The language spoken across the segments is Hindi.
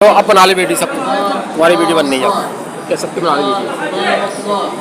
तो अब बना ले बेटी सब तुम्हारी वीडियो बननी है क्या सबकी बना ले वीडियो।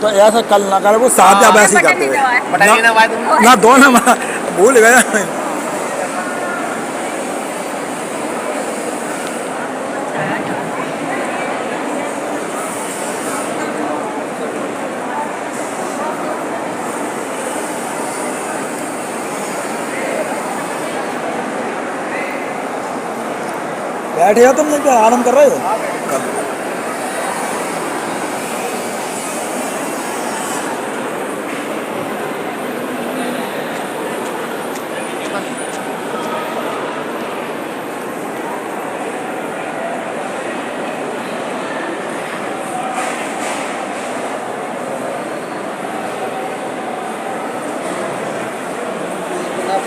तो ऐसा कल ना करे वो साथ अब ऐसे ही करते हुए ना दो ना भूल गया। बैठे हो तुम क्या आराम कर रहे हो?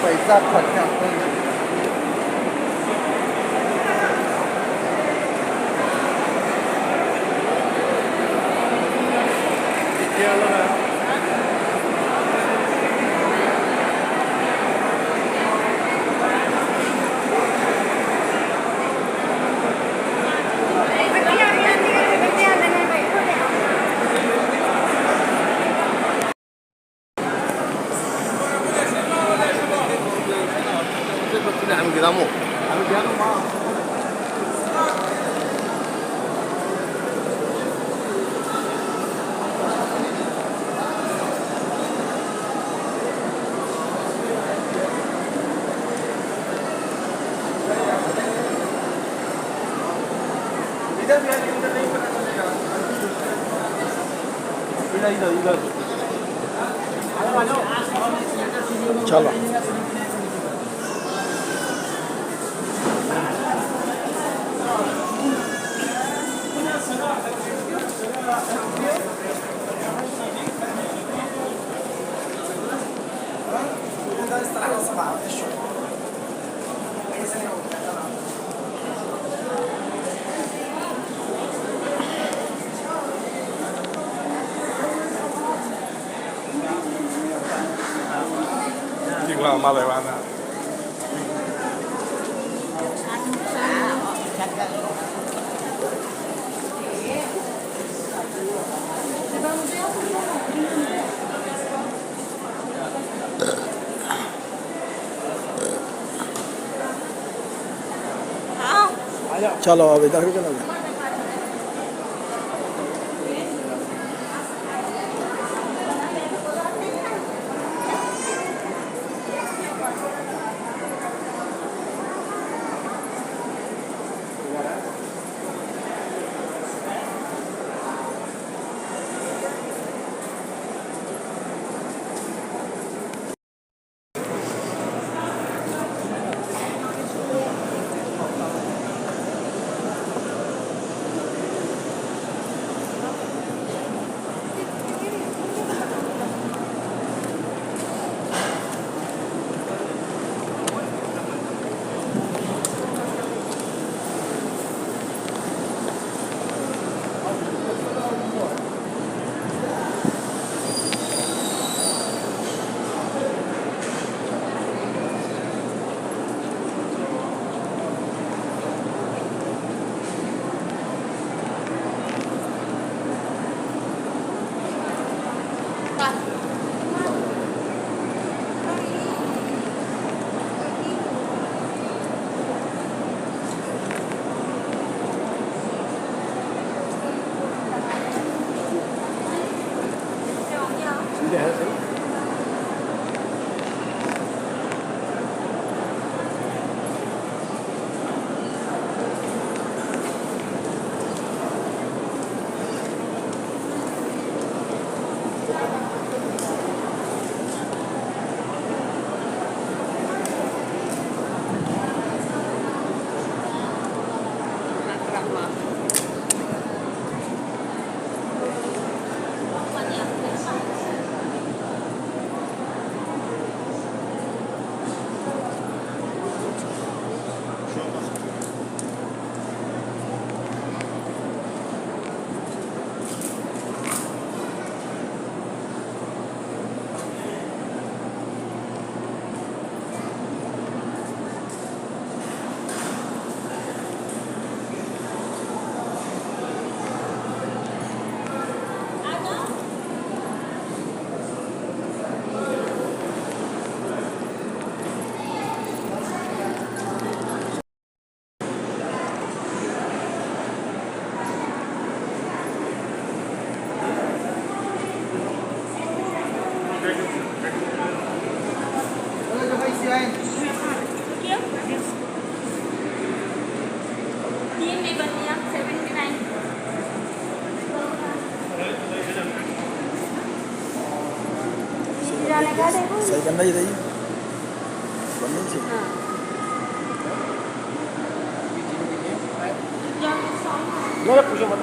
पैसा खर्चा Kamu चलोมาเลยวันนะ चलो चलो अब इधर भी चलोगे। सही करना ही रही बननी चाहिए। मेरा पूछो मत।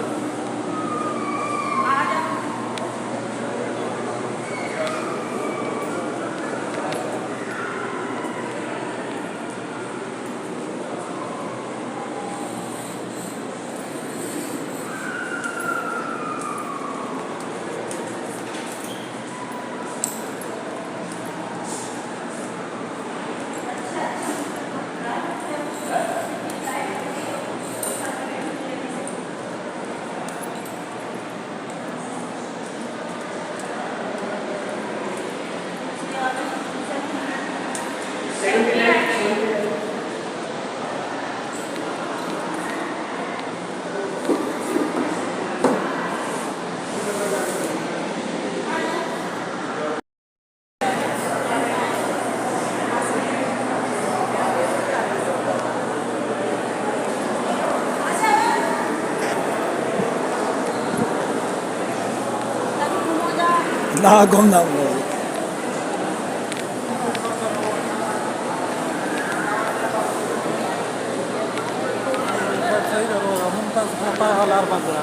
ना घूमना सही करो मुमताज खाता हालार बंद करा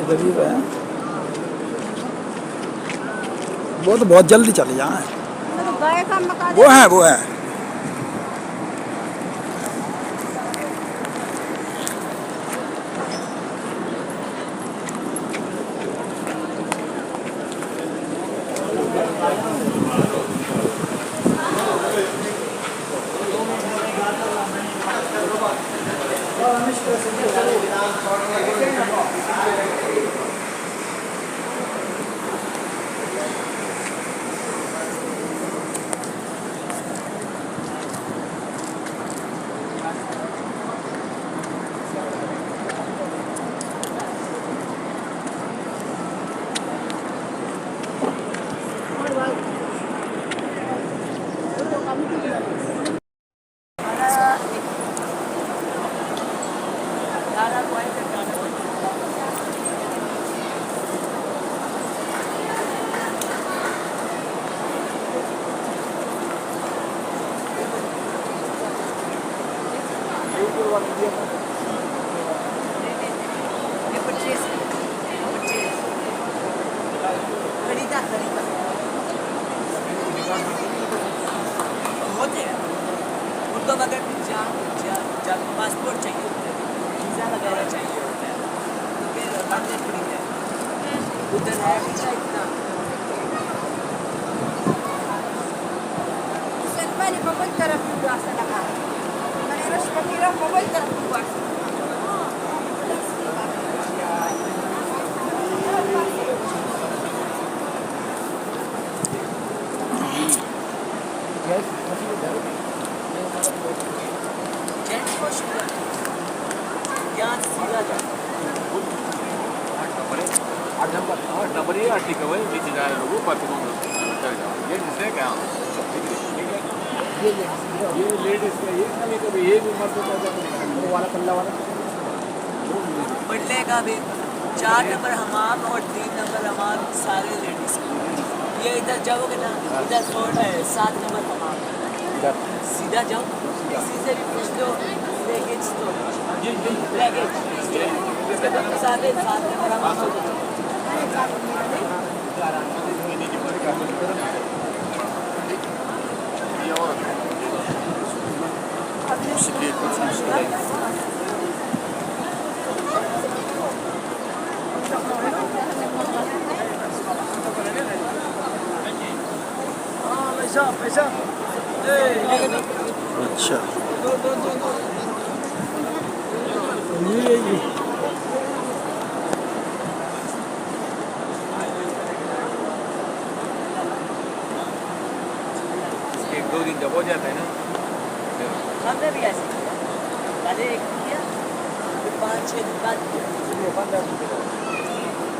इधर ही है। वो तो बहुत जल्दी चले जाए। गए का मकान वो है। होते हैं उनको मगर पासपोर्ट चाहिए होता है, वीज़ा वगैरह चाहिए होता है, तो फिर हमने खरीदा उधर है इतना Sembali papunta rin po sa lakas. Maniros pagkira papunta rin po sa number ये ठीक है भाई नीचे जा रहे लोगों पर तुम चल जाओ ये मुझसे क्या ये लेडीज का ये खाली कभी ये भी मत वो वाला पल्ला वाला बढ़लेगा भी 4 नंबर हमाम और 3 नंबर हमाम सारे लेडीज ये इधर जाओगे ना इधर 7 नंबर हमाम सीधा जाओ किसी से भी पूछ लो लगेज तो लगेज सारे 7 नंबर हमाम अच्छा एक दो दिन जब हो जाता है ना हमने भी ऐसे किया पहले एक किया फिर 5-6 दिन बाद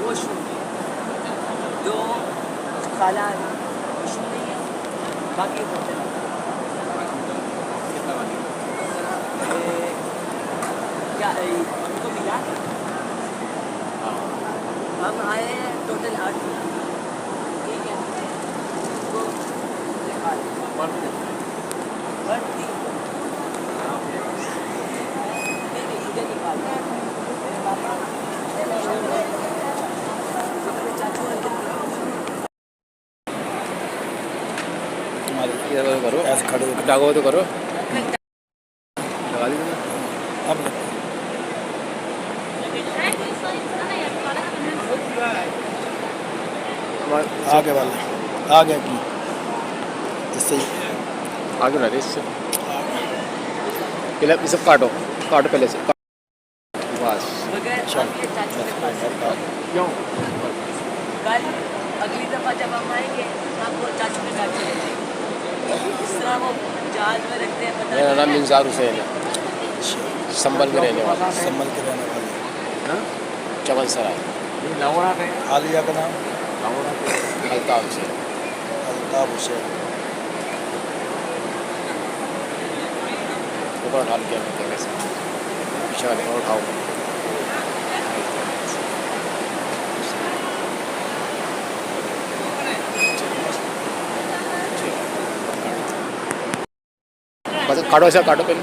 वो शुरू किया 2 खाला शुरू नहीं है बाकी होते हैं क्या उनको मिला हम आए हैं टोटल 8 ठीक है उनको बढ़ती नहीं इधर निकाल मेरे पापा चाचू करो ऐसे खड़े होकर डागो तो करो लगा दी तुमने अब आगे वाला आगे की इससे आगे ना इससे पहले ये सब काटो काटो पहले से बस क्यों कल अगली दफा जब हम आएंगे तो आपको चाचू के घर चले जाएंगे इस तरह वो जहाज में रखते हैं पता मेरा नाम इंजार हुसैन है संभल के रहने वाला संभल के रहने वाले चमन सराय आलिया का नाम अल्ताफ से अल्ताफ हुसैन ऊपर ढाल के कैसे पीछे वाले और उठाओ बस काटो ऐसा काटो पहले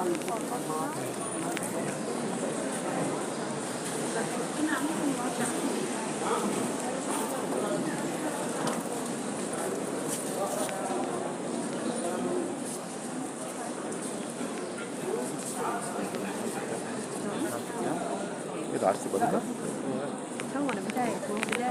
이게 나을 수 있거든요. 상관은ไม่ได้คุณไม่ได้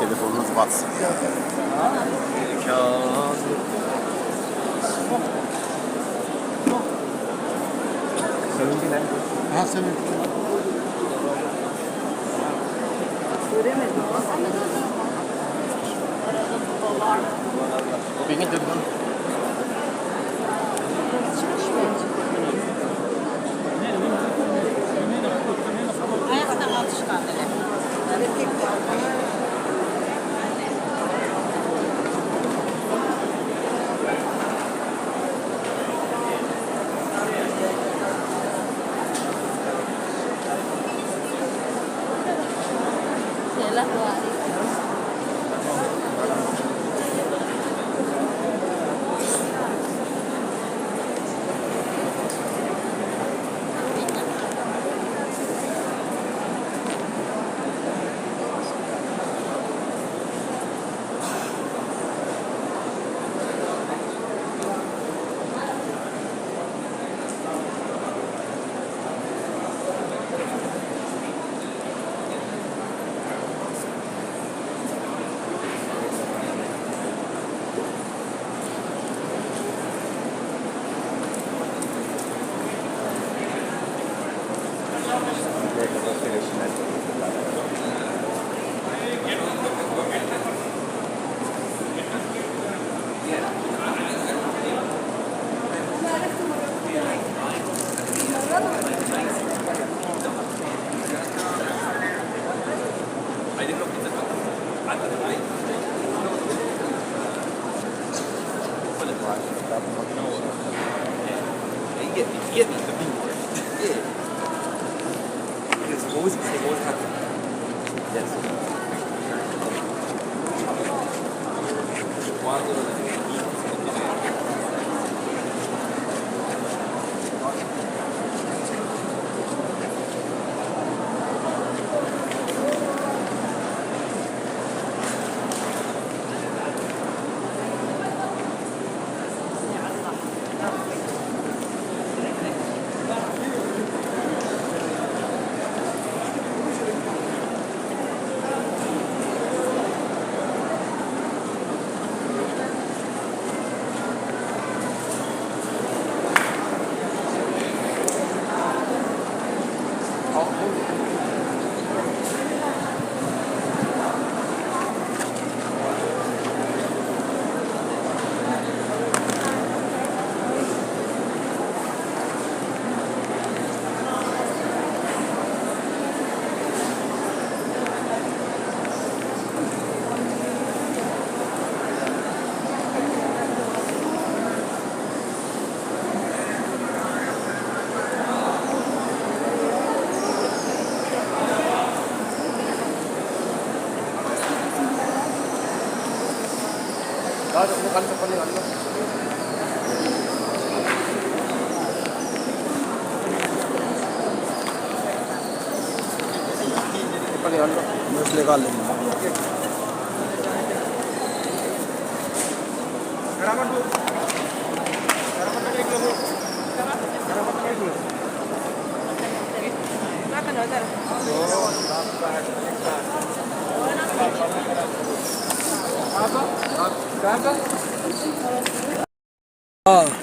Telefonunuz batsın. Seninki ne? Ha senin. Bu benim telefonum. ayaktan alışkan bile. Yalah doa. बस निकाल लेंगे हाँ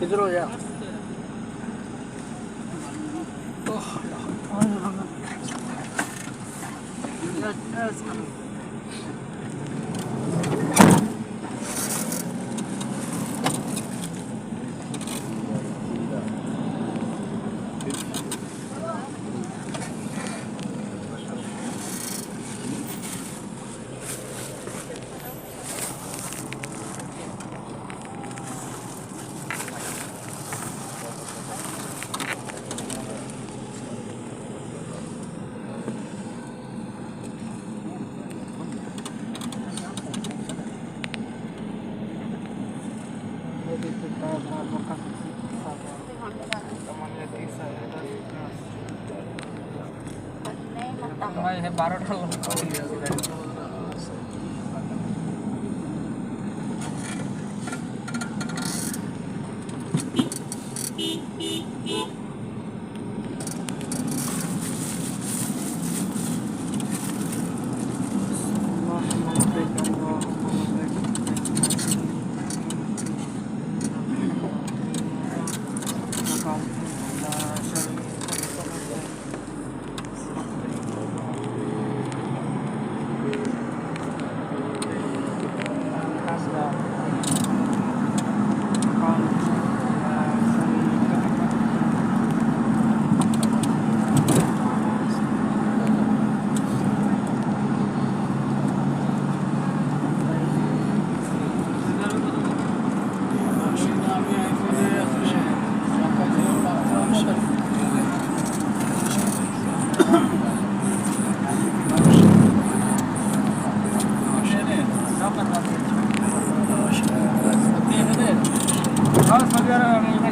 किधर हो जा हे 12টা লোক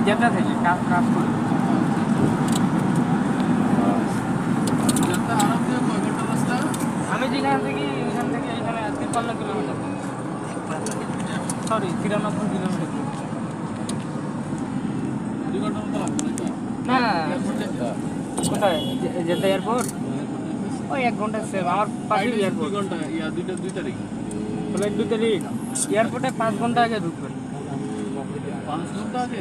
যেতে থেকে কাজ কাজ করে আমি যেখান থেকে এখানে 53 কিলোমিটার সরি 93 কিলোমিটার না কোথায় যেতে এয়ারপোর্ট ওই 1 ঘন্টা সেভ আমার পাশে এয়ারপোর্ট 2 ঘন্টা ইয়া 2 তারিখ ফ্লাইট 2 তারিখ এয়ারপোর্টে 5 ঘন্টা আগে ঢুকবেন 5 ঘন্টা আগে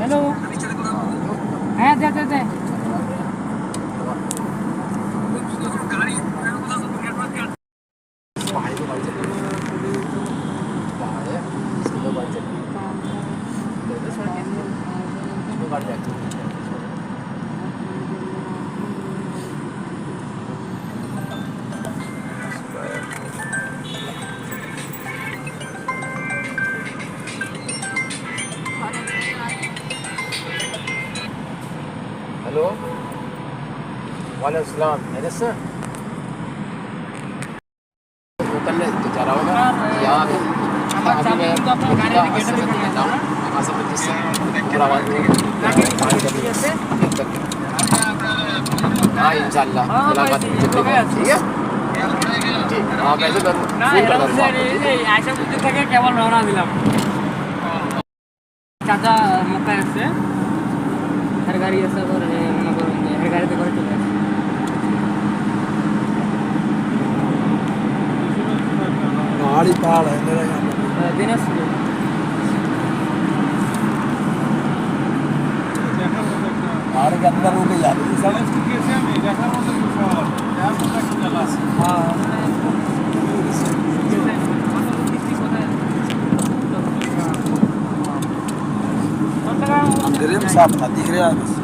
हेलो है दे हेलो वालेकुम सलाम मेरे से करने जा रहा हूँ मैं यहाँ अभी मैं हाँ इंशाल्लाह मुलाकात ठीक है ठीक हाँ कैसे कर আয়সা পুজো থেকে কেবল রওনা দিলাম চাচা মক্কায় আসছে हर गाड़ी ऐसा कर हर गाड़ी पे कर चले गाड़ी पहाड़ है मेरा यहाँ पे दिनेश पहाड़ के अंदर रुक जाती है सब हाँ ग्रिल साफ ना दिख रहा है बस।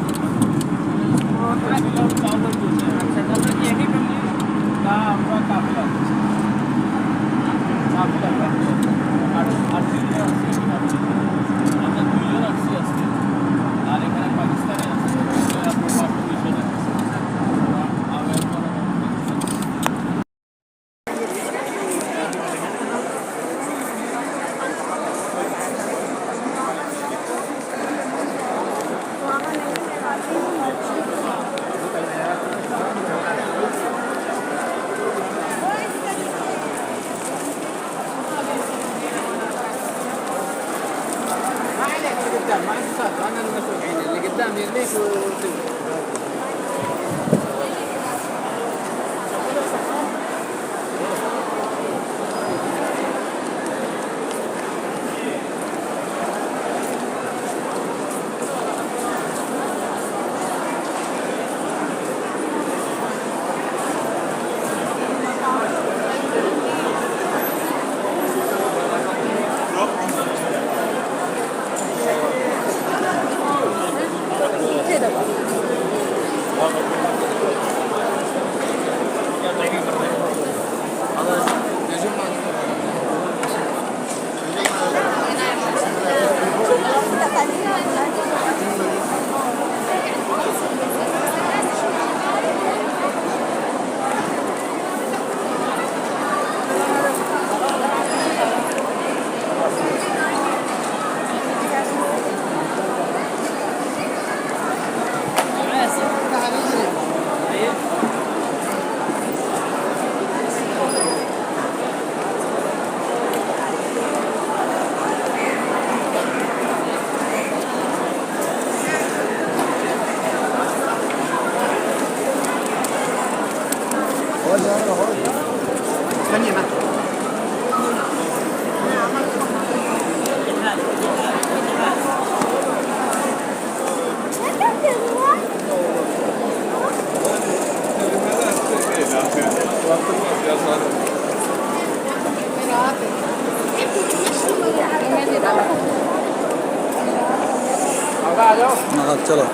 हाँ चलो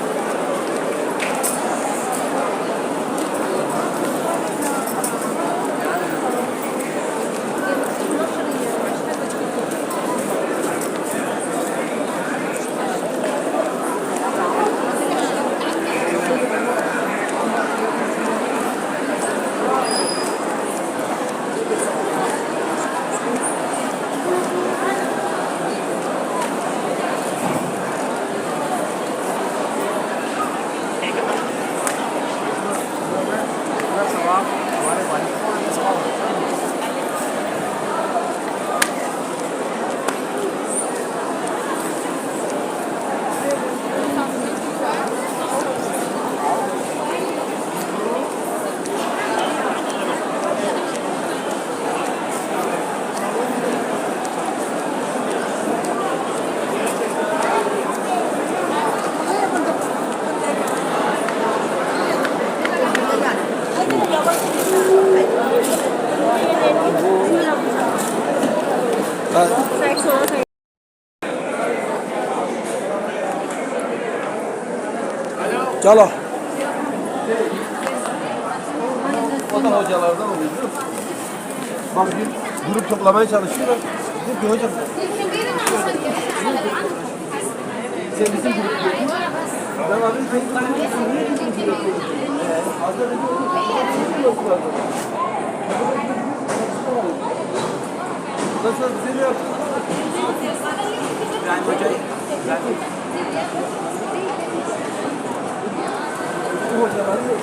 चलो O da hocalardan oluyor. Bak bir grup toplamaya çalışıyorlar. Diyor ki hocam sen bizim grup diyorsun. Ben abi sen niye bizim grup diyorsun? Hazır ediyorum. Nasıl bize ne yaptın? İbrahim Hoca'yı. Bu hocaları yok.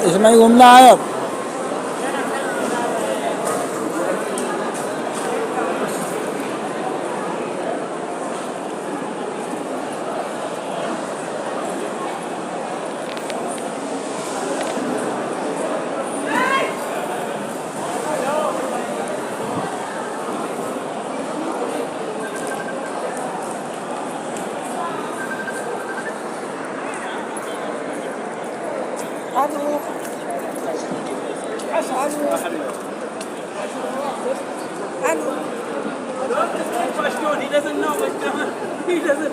इसमें घूमना है अब He doesn't know what's going on. He doesn't.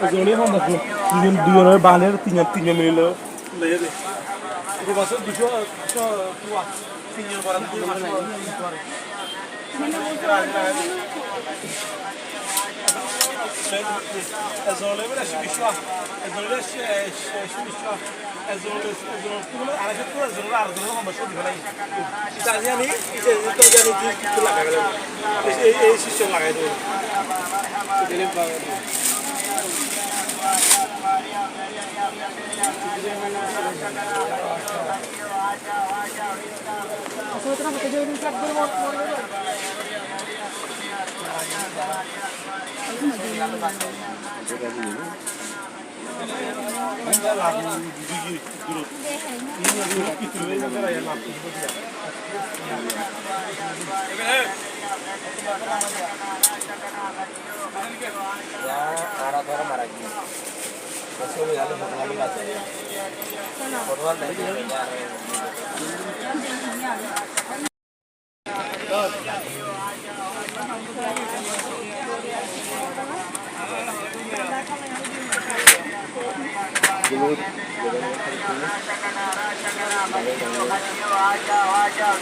দুজনের বানের তিন মিনিট লেগে এই সিস্টেম লাগাই দেবো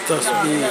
तस्वीर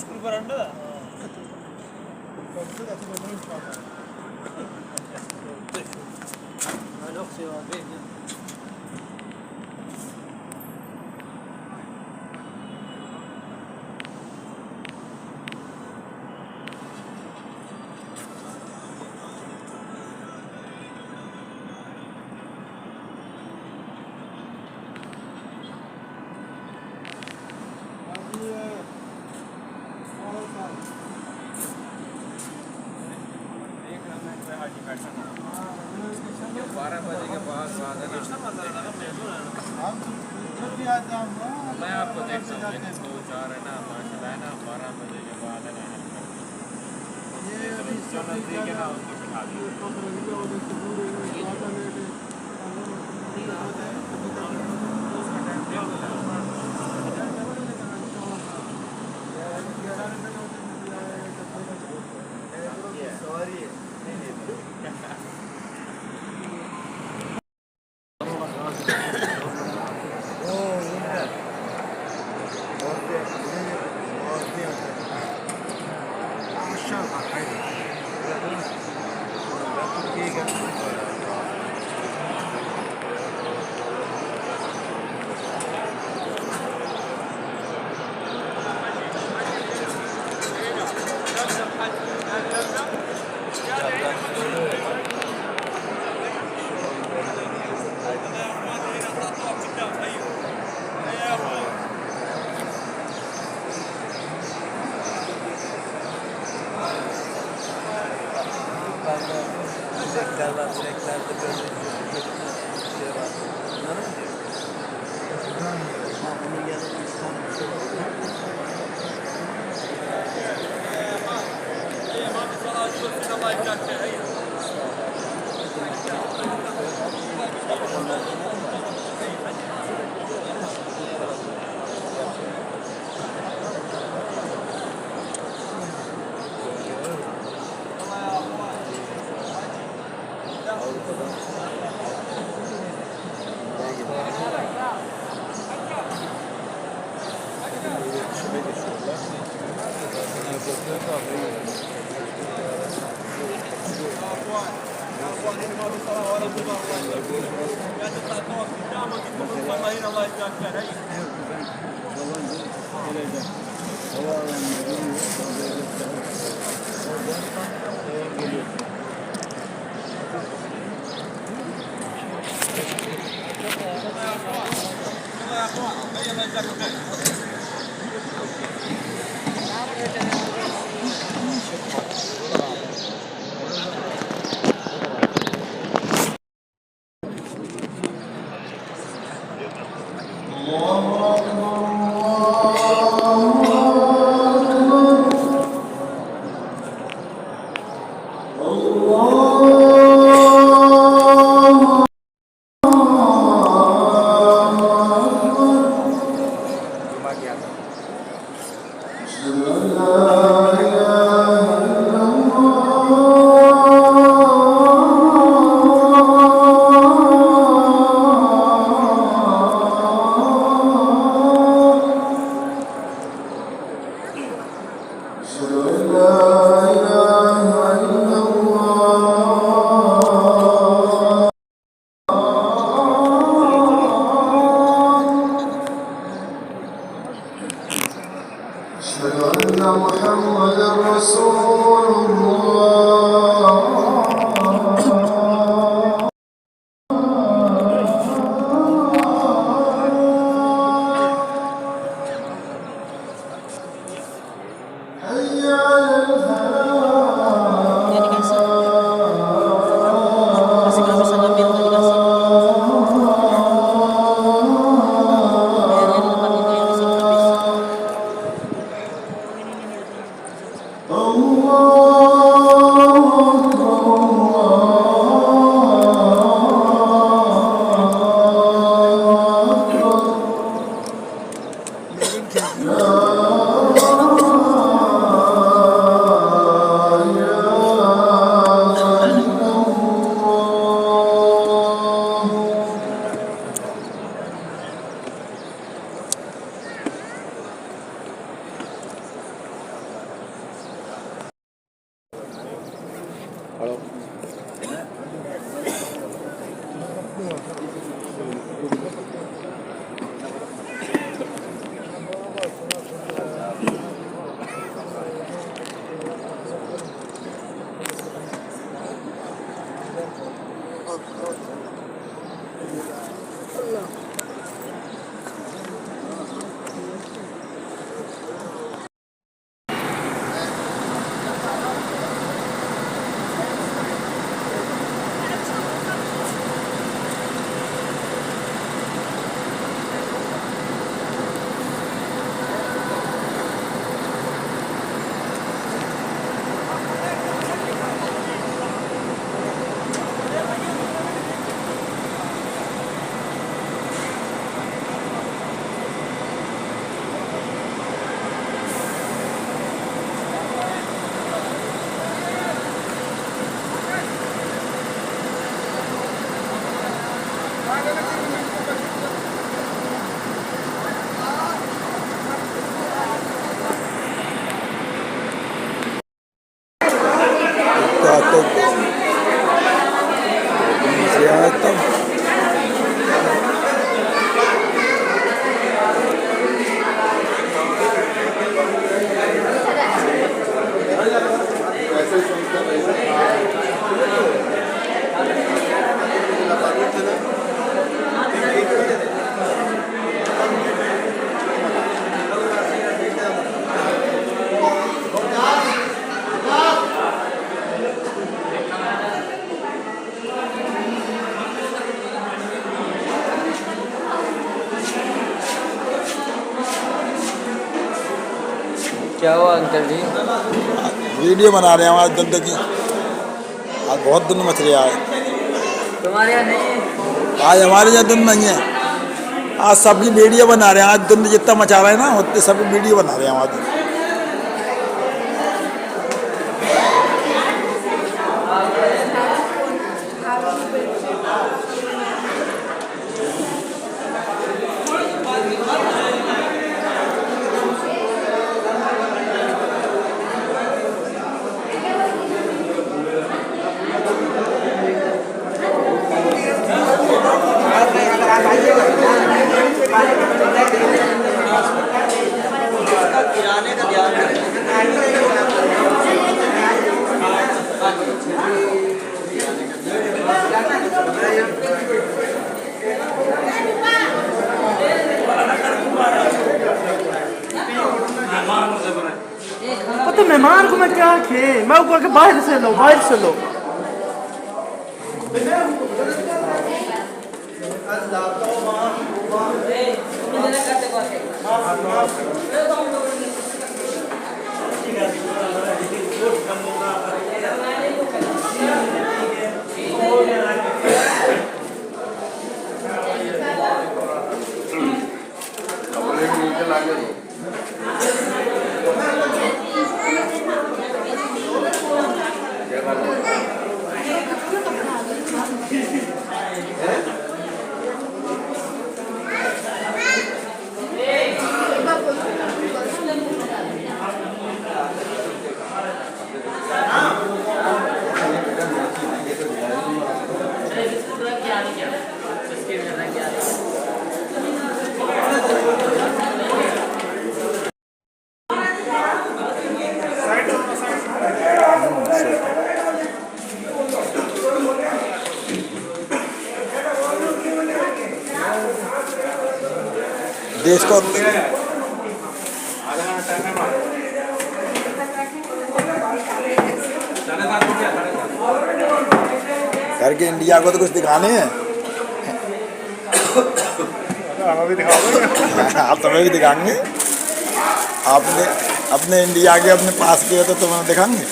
स्कूल पर अंडा मैं आपको देखता हूँ लेकिन 2-4 है ना माशाल्लाह है ना 12 बजे के बाद है ना जो नजदीक है ना उसको बिठा क्या हुआ अंकल जी? वीडियो बना रहे हैं हमारे दंड की। आज बहुत दिन मछली आए। तुम्हारे यहाँ नहीं है? आज हमारे यहाँ दिन नहीं है। आज सबकी वीडियो बना रहे हैं। आज दिन जितना मचा रहे हैं ना उतने सबकी वीडियो बना रहे हैं आज। मेहमान को मैं क्या खे, मैं ऊपर के बाहर से लो, बाहर से लो। देश को करके इंडिया को तो कुछ दिखाने हैं। हमें भी दिखाओगे? आप तुम्हें भी दिखाएंगे। आपने अपने इंडिया के अपने पास के तो तुम्हें दिखाएंगे।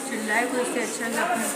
चिल्लाए कोई इससे अच्छा लगता है।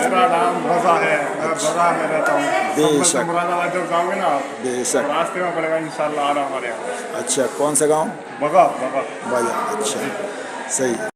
मेरा नाम रजा है, मैं रजा में रहता हूँ। बेशक। मुरादाबाद जब जाओगे ना आप, बेशक। रास्ते में पड़ेगा इंशाल्लाह आ रहा हमारे यहाँ। अच्छा, कौन सा गांव? बगा बगा। बाजा। अच्छा, सही है।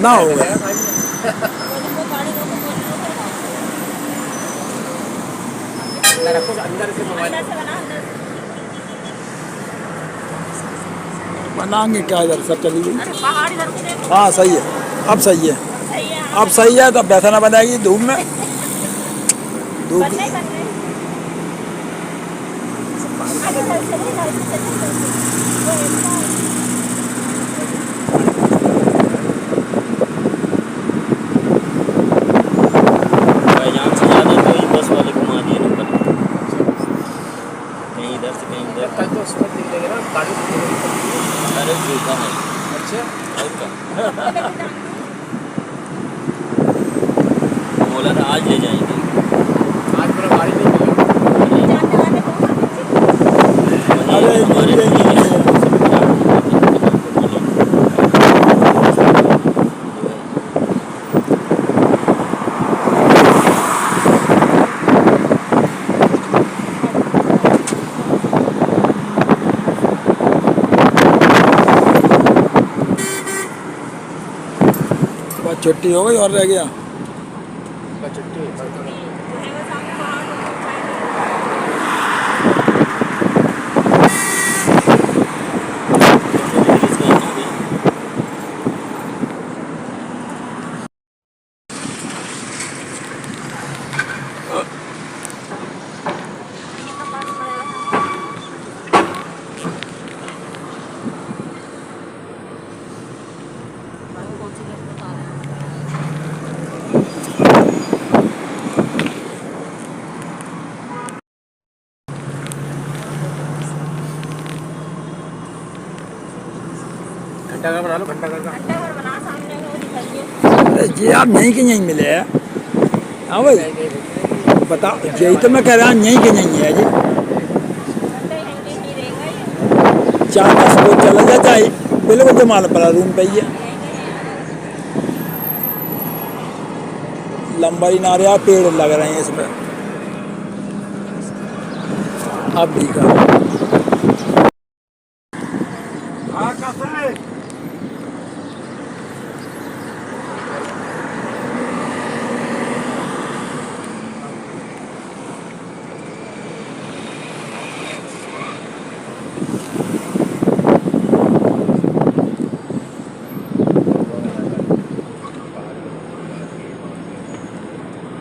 कितना हो गया? बनाएंगे क्या इधर सब चली गई। हाँ सही है, अब सही है, अब सही है। तो अब वैसा ना बनाएगी धूप में, धूप भाईजान से ज़्यादा तो ये बस वाले घुमा दिए नंबर, कहीं इधर से कहीं उधर। कल तो सुबह दिख जाएगा ना गाड़ी। अरे देखा है। अच्छा और क्या बोला था आज ले जाएंगे। आज पूरा गाड़ी नहीं मिलेगा। अरे हमारे बस छुट्टी हो गई और रह गया। छुट्टी घंटा घर बना लो, घंटा घर का। अरे ये आप यहीं के यहीं मिले हैं। हाँ भाई बताओ, यही तो मैं कह रहा हूँ, यहीं के यहीं है जी। 4-10 को चला जाता है, बिल्कुल जमाल पड़ा रूम पे ही है। लंबा ही ना रहा, पेड़ लग रहे हैं इसमें। अब दिखा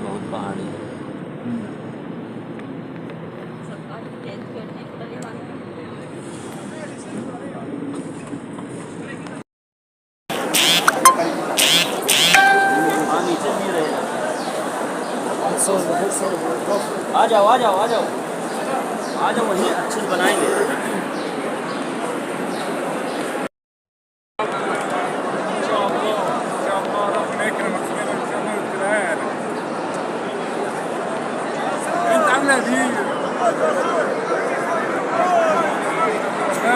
बहुत पहाड़ी है। आ जाओ आ जाओ आ जाओ आ जाओ, वहीं अच्छे से बनाएंगे।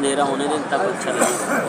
अंधेरा होने दें तब अच्छा लगेगा।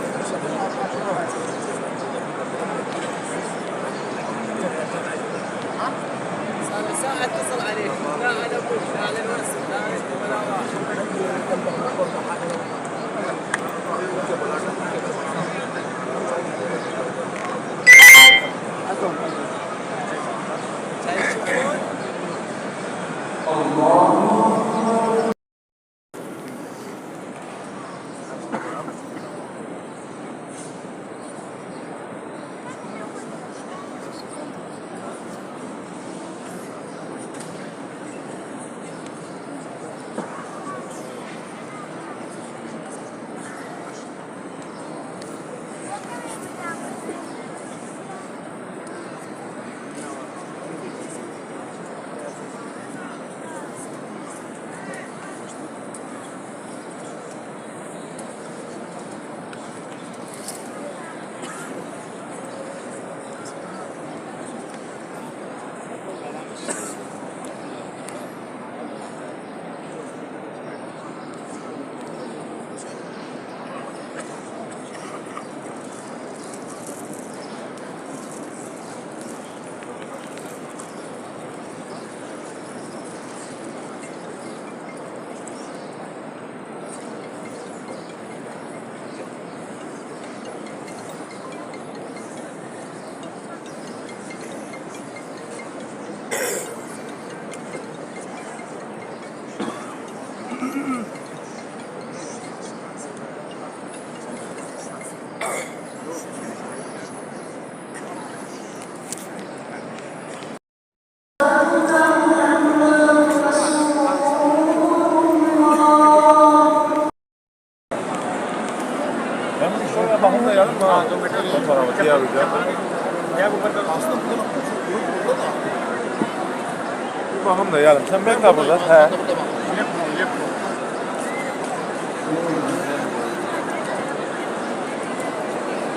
Bakın da yarım. Sen bekle burada. He.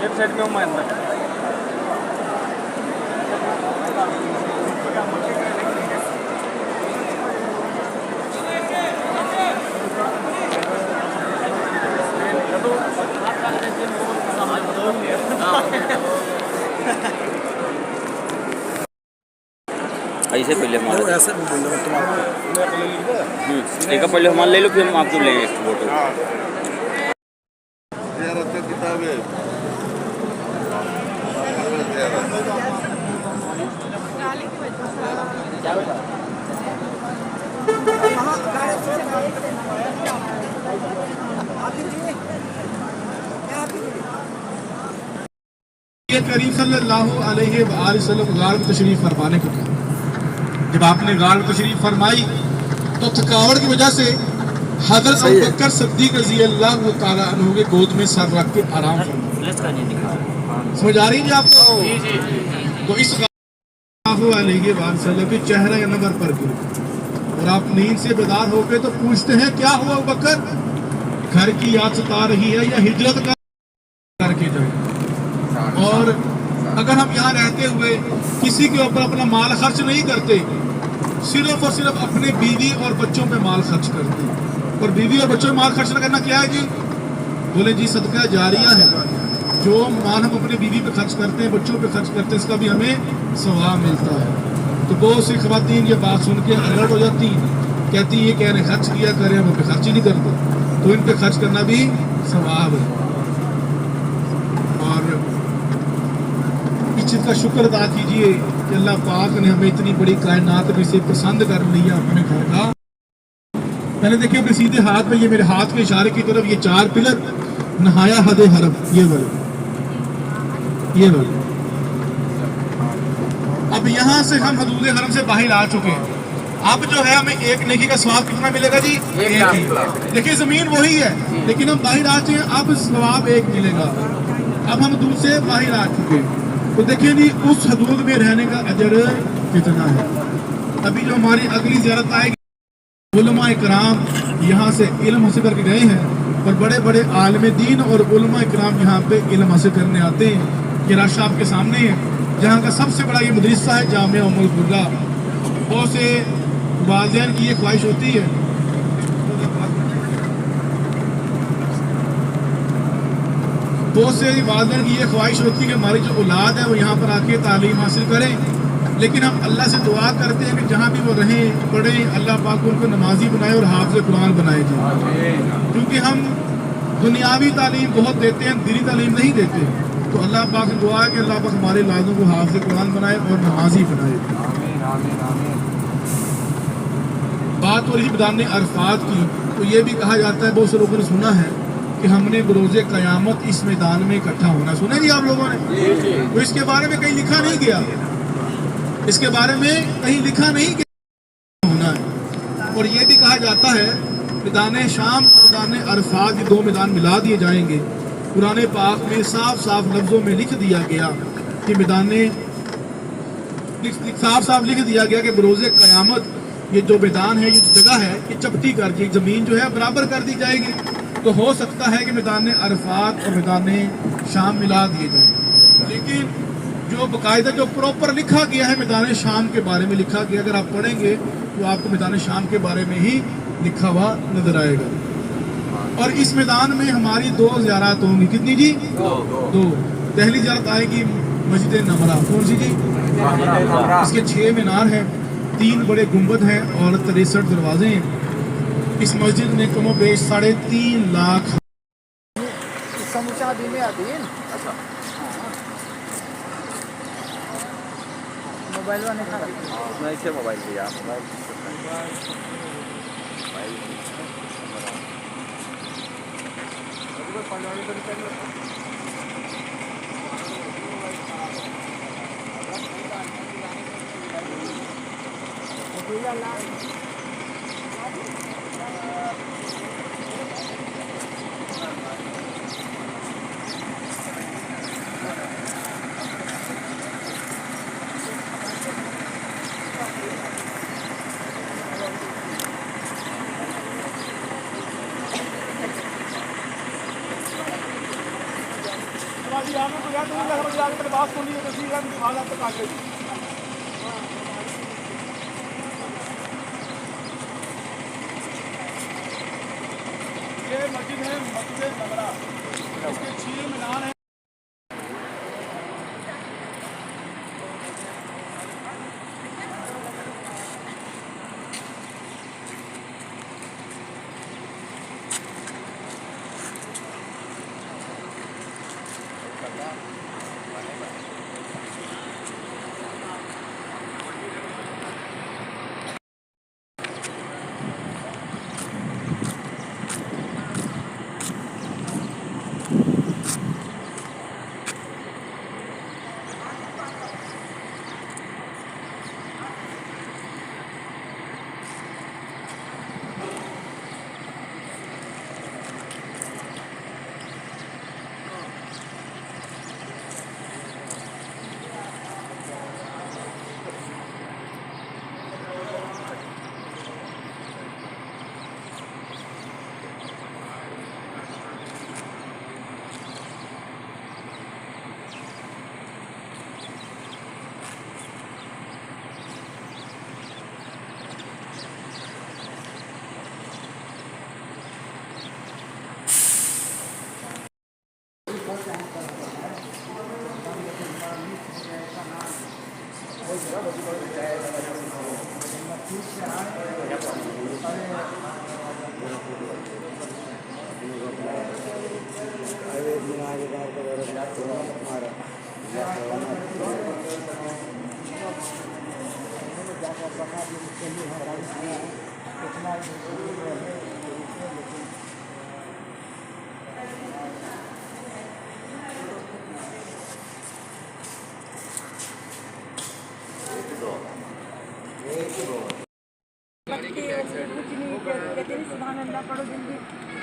Left side में हूँ मैं अंदर। ऐसे पहले हमारा ऐसे भी बोल रहा तुम्हारा एक पहले हमारा ले लो फिर हम आपको लेंगे फोटो। करीम सल्लल्लाहु अलैहि वसल्लम गार में तशरीफ फरमाने को कहा। जब आपने गार में तशरीफ फरमाई तो थकावट की वजह से हज़रत अबू बकर सिद्दीक़ रज़ी अल्लाह तआला अन्हु के गोद में सर रख के आराम फरमाया। समझ आ रही है आपको? तो इस सल्लल्लाहु अलैहि वसल्लम के चेहरे के नंबर पर गिर और आप नींद से बेदार हो गए तो पूछते हैं क्या हुआ अबू बकर? घर की याद सता रही है या हिजरत करके जाए? और अगर हम यहाँ रहते हुए किसी के ऊपर अपना माल खर्च नहीं करते, सिर्फ और सिर्फ अपने बीवी और बच्चों पे माल खर्च करते, और बीवी और बच्चों पे माल खर्च न करना क्या है जी? बोले जी सदका जारिया है। जो माल हम अपने बीवी पे खर्च करते हैं, बच्चों पे खर्च करते हैं, इसका भी हमें सवाब मिलता है। तो बहुत सी ख़वातीन ये बात सुन के अलर्ट हो जाती, कहती ये कह रहे खर्च किया करें, हम पे खर्च ही नहीं करते, तो इन पे खर्च करना भी सवाब है। और इस चीज़ का शुक्र अदा कीजिए कि अल्लाह पाक ने हमें इतनी बड़ी कायनात में से पसंद कर लिया अपने घर का। मैंने देखिए अपने सीधे हाथ में, ये मेरे हाथ के इशारे की तरफ ये 4 पिलर, नहाया हदे हरम, ये वाले। अब यहाँ से हम हदूद हरम से बाहर आ चुके हैं। अब जो है हमें एक नेकी का सवाब कितना मिलेगा जी? एक। देखिए जमीन वही है लेकिन हम बाहर आ चुके हैं, अब सवाब 1 मिलेगा। अब हम दूर से बाहर आ चुके हैं तो देखिए जी उस हदूद में रहने का अजर कितना है। अभी जो हमारी अगली ज़ियारत आएगी, उलमा इकराम यहाँ से इल्म हासिल करके गए हैं और बड़े बड़े आलिम दीन और उलमा इकराम यहाँ पे इल्म हासिल करने आते हैं। ये रास्ता आपके सामने है, जहाँ का सबसे बड़ा ये मदरसा है जामिया उम्मुल कुरा। बहुत से वालिदैन की ये ख्वाहिश होती है बहुत से वालिदैन की ये ख्वाहिश होती है कि हमारी जो औलाद है वो यहाँ पर आके तालीम हासिल करें, लेकिन हम अल्लाह से दुआ करते हैं कि जहाँ भी वो रहें पढ़ें, अल्लाह पाक उनको नमाजी बनाए और हाफ़िज़ कुरान बनाए जाए। क्योंकि हम दुनियावी तालीम बहुत देते हैं, दीनी तालीम नहीं देते। तो अल्लाह पाक से दुआ है कि अल्लाह पाक हमारे औलादों को हाफ़िज़ कुरान बनाए और नमाजी बनाए। बात हो रही मैदान अरफात की, तो ये भी कहा जाता है, बहुत से लोगों ने सुना है कि हमने बरोज़े क़यामत इस मैदान में इकट्ठा होना। सुने जी आप लोगों ने? तो इसके बारे में कहीं लिखा नहीं गया, इसके बारे में कहीं लिखा नहीं गया होना है। और ये भी कहा जाता है मैदान शाम और मैदान अरफात, ये दो मैदान मिला दिए जाएंगे। कुरान पाक में साफ साफ लफ्ज़ों में लिख दिया गया कि साफ साफ लिख दिया गया कि बरोज़े क़यामत ये जो मैदान है, ये जगह है, ये चपटी कर दी, ज़मीन जो है बराबर कर दी जाएगी। तो हो सकता है कि मैदान अरफात और मैदान शाम मिला दिए जाए, लेकिन जो बाकायदा जो प्रॉपर लिखा गया है मैदान शाम के बारे में लिखा गया, अगर आप पढ़ेंगे तो आपको मैदान शाम के बारे में ही लिखा हुआ नजर आएगा। और इस मैदान में हमारी 2 ज़ियारत होंगी। कितनी जी? 2। पहली ज़ियारत आएगी मस्जिद नमरा। कौन सी जी? इसके 6 मीनार हैं, 3 बड़े गुंबद हैं और 63 दरवाजे हैं। इस मस्जिद में कमो बेश 3.5 लाख समूचा दिन आती है। अच्छा मोबाइल वाले खा नहीं से मोबाइल लिया ये मस्जिद है, मस्जिद नगरा। इसके 6 मीनार हैं।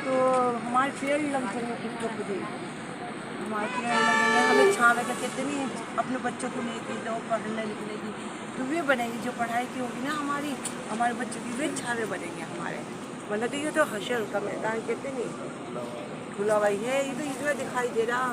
तो हमारे पेड़ लग जाएंगे हमारे पेड़ लगेंगे, हमें छावे का कहते नहीं, अपने बच्चों को लेके जाओ पढ़ने लिखने तो वे बनेगी, जो पढ़ाई की होगी ना हमारे बच्चों की वे छावे बनेंगे हमारे। मतलब ये तो हशर का मैदान कहते नहीं, खुला भाई है, ये तो इतना दिखाई दे रहा।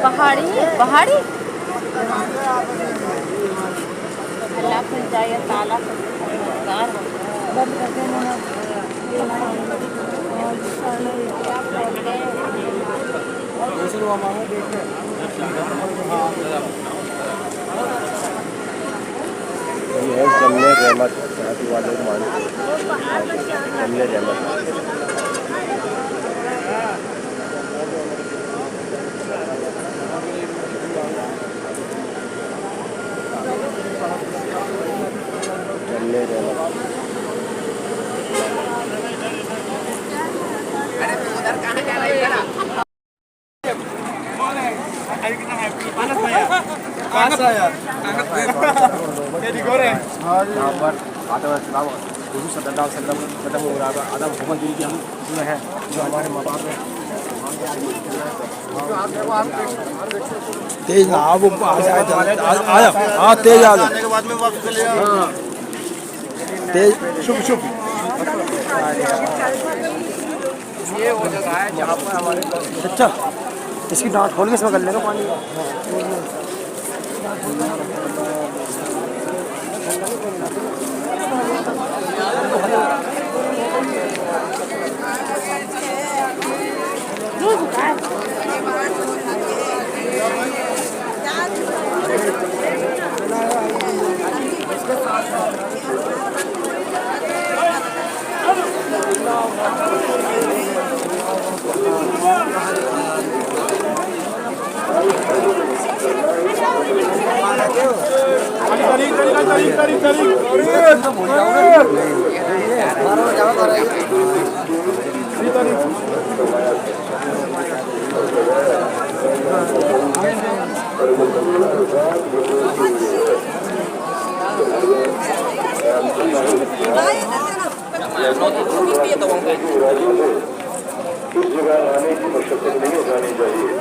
पहाड़ी पहाड़ी अल्लाह खुल जाए ताला बंद कर देना। ये है जमने रहमत शादी वाले मान जमने रहमत जमने रहमत तेज ना आप आया हाँ तेज आ जाओ तेज शुभ शुभ ये वो जगह है जहाँ पर हमारे अच्छा इसकी डांट खोल के इसमें कर लेना पानी इस जगह आने की मशक्कत नहीं उठानी चाहिए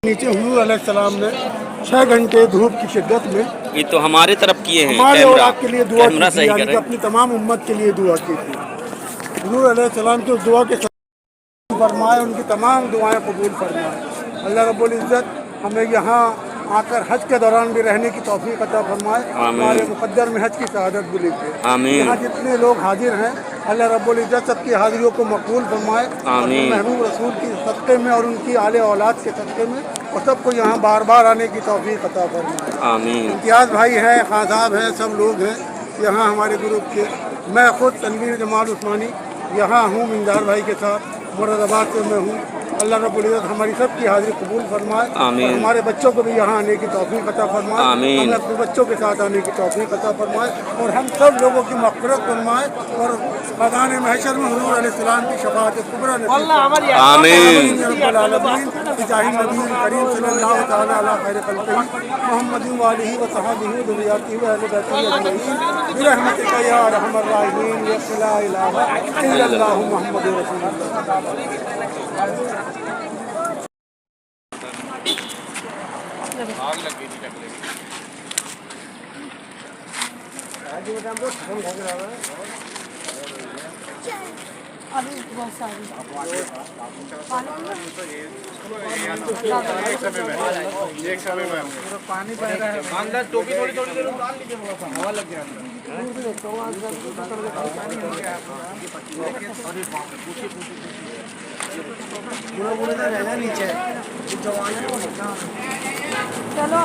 नीचे हुजूर अलैहिस्सलाम ने 6 घंटे धूप की शिद्दत में ये तो हमारे तरफ किए हैं हमारे और आपके लिए दुआ कैमरा की थी, सही यानी कि करें। अपनी तमाम उम्मत के लिए दुआ की थी। हुजूर अलैहिस्सलाम की उस दुआ के फरमाए, उनकी तमाम दुआएं कबूल फरमाए। अल्लाह रब्बुल इज़्ज़त हमें यहाँ आकर हज के दौरान भी रहने की तौफीक अता फरमाए। हमारे मुक़द्दर में हज की शहादत भी लिखे। आमीन। यहाँ जितने लोग हाजिर हैं अल्लाह रब्बुल इज़्ज़त सबकी हाजिरियों को मकबूल फरमाए। आमीन। महबूब रसूल की सदक़े में और उनकी आले औलाद के सदक़े में और सबको यहाँ बार बार आने की तौफीक अता फरमाए। आमीन। इम्तियाज़ भाई हैं, खान साहब हैं, सब लोग हैं यहाँ हमारे ग्रुप के। मैं ख़ुद तनवीर जमाल उस्मानी यहाँ हूँ मिंदार भाई के साथ, मुरादाबाद से मैं हूँ। अल्लाह रब्बुल इज़्ज़त हमारी सबकी हाजिरी कबूल फरमाए। आमीन। हमारे बच्चों को भी यहाँ आने की तौफीक अता फरमाए। आमीन। हमें अपने बच्चों के साथ आने की तौफीक अता फरमाए और हम सब लोगों की मग़फ़िरत फरमाए और मैदान महशर में हुज़ूर अलैहिस्सलाम की शफ़ाअत कुबरा नसीब फरमाए। आमीन। या रब्बल आलमीन बिजाहि नबी करीम सल्लल्लाहु तआला अला खैर खल्क़िही मुहम्मद व आलिहि व सहाबिही व ज़ुर्रिय्यतिही व अहले बैतिही अजमईन बिरहमतिका या अरहमर राहिमीन या ला इलाहा इल्लल्लाहु मुहम्मदुर रसूलुल्लाह। अभी बहुत सारी पानी बह रहा है अंदर टोपी थोड़ी थोड़ी देर डाल लीजिए, हवा लग गया पूरा पूरा तो रहना नीचे चलो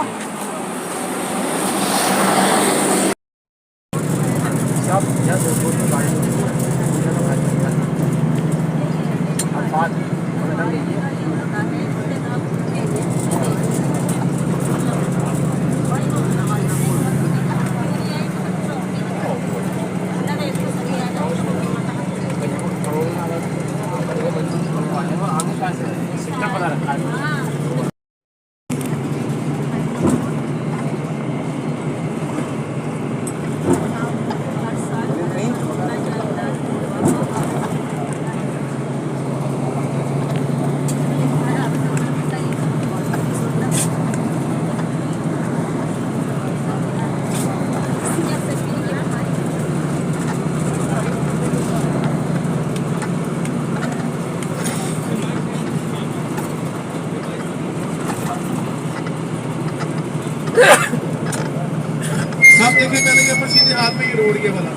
सब देखे पहले ये पर सीधे हाथ में ये रोड ये वाला,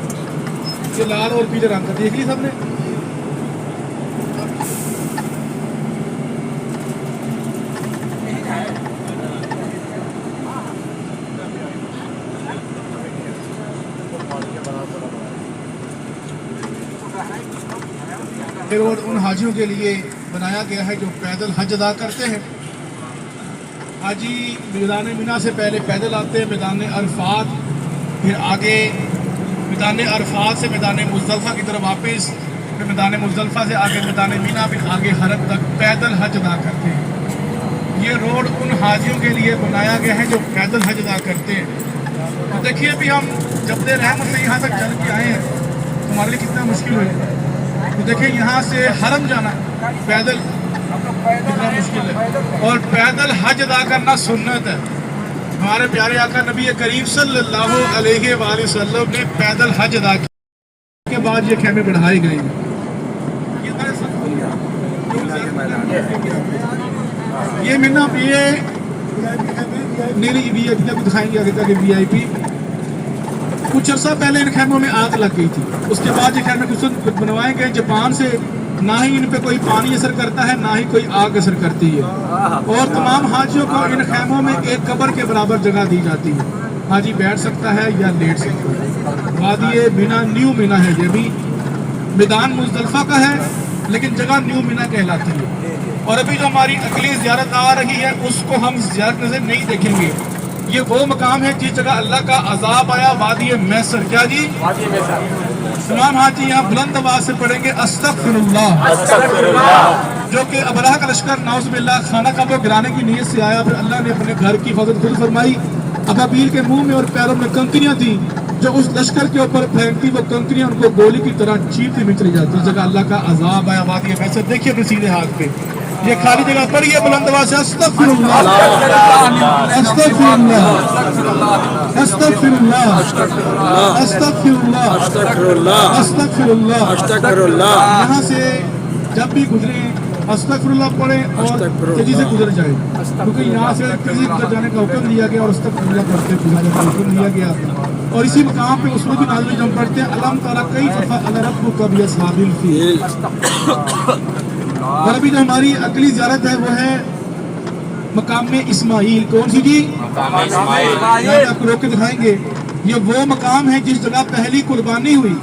ये लाल और पीले रंग का देख ली सबने। ये रोड उन हाजियों के लिए बनाया गया है जो पैदल हज अदा करते हैं। हाजी मैदान मिना से पहले पैदल आते हैं मैदान अरफात, फिर आगे मैदान अरफात से मैदान मुज़दलिफ़ा की तरफ वापस, फिर मैदान मुज़दलिफ़ा से आगे मैदान मिना, फिर आगे हरम तक पैदल हज अदा करते हैं। ये रोड उन हाजियों के लिए बनाया गया है जो पैदल हज अदा करते हैं। तो देखिए अभी हम जबले रहमत से यहाँ तक चल के आए हैं, तो हमारे लिए कितना मुश्किल हो। तो देखिए यहाँ से हरम जाना पैदल कितना मुश्किल है, और पैदल हज अदा करना सुन्नत है। हमारे प्यारे आका नबी करीम सल्लल्लाहु अलैहि वसल्लम ने पैदल हज अदा किया के बाद ये खेमे बढ़ाए गए हैं। ये मिन्ना ये नीली VIP को दिखाएंगे आगे जाके VIP। कुछ अर्सा पहले इन खेमों में आग लग गई थी, उसके बाद ये खेमे कुछ बनवाए गए जापान से। ना ही इन पे कोई पानी असर करता है, ना ही कोई आग असर करती है, और तमाम हाजियों को इन खेमों में एक कब्र के बराबर जगह दी जाती है। हाजी बैठ सकता है या लेट सकता है। वादी मिना न्यू मिना है, ये भी मैदान मुज़दलिफ़ा का है लेकिन जगह न्यू मिना कहलाती है। और अभी जो हमारी अगली ज़ियारत आ रही है उसको हम ज़ियारत नज़र नहीं देखेंगे। ये वो मकाम है जिस जगह अल्लाह का अजाब आया, वादी मैसर। क्या जी? वादी मैसर। तमाम हाजी यहाँ बुलंद आवाज से पढ़ेंगे अस्तगफिरुल्लाह, जो कि अबरहा का लश्कर नाउज़ुबिल्लाह खाना काबा गिराने की नीयत से आया। फिर अल्लाह ने अपने घर की हिफाजत खुद फरमाई। अबाबील के मुंह में और पैरों में कंकरियां थी, जो उस लश्कर के ऊपर फेंकती वो कंकरियां उनको गोली की तरह चीरती में चली जाती। जगह अल्लाह का अजाब आया, वादी मैसर। देखिए अपने सीधे हाथ पे ये खाली जगह पढ़िए बुलंद आवाज से अस्तगफिरुल्लाह, अस्तगफिरुल्लाह, अस्तगफिरुल्लाह, अस्तगफिरुल्लाह, अस्तगफिरुल्लाह, अस्तगफिरुल्लाह, अस्तगफिरुल्लाह। यहाँ से जब भी गुजरे अस्तगफिरुल्लाह पढ़े और तेजी से गुजर जाए, क्योंकि यहाँ से तेजी गुजर जाने का हुक्म दिया गया और अस्तगफिरुल्लाह पढ़ते गुजरने का हुक्म दिया गया। और इसी मकाम पे उसमें भी नाज़िल जब पढ़ते हैं अल्लाह ताला कई फअल रब्बुका बिअस्हाबिल फील। और अभी जो हमारी अगली ज़ियारत है वो है मकाम में इस्माइल। कौन सी जी? आपको रोक के दिखाएंगे। ये वो मकाम है जिस जगह पहली कुर्बानी हुई,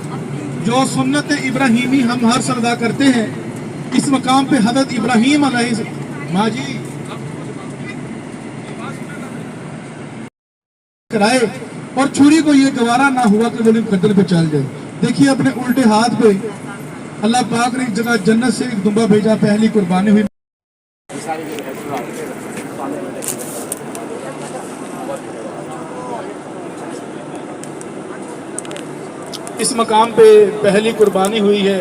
जो सुन्नत इब्राहिमी हम हर साल अदा करते हैं। इस मकाम पे हज़रत इब्राहीम माँ जी कराए, और छुरी को ये गवारा ना हुआ कि वो कत्ल पे चल जाए। देखिए अपने उल्टे हाथ पे अल्लाह पाक ने एक जगह जन्नत से एक दुम्बा भेजा, पहली कुर्बानी हुई। इस मकाम पे पहली कुर्बानी हुई है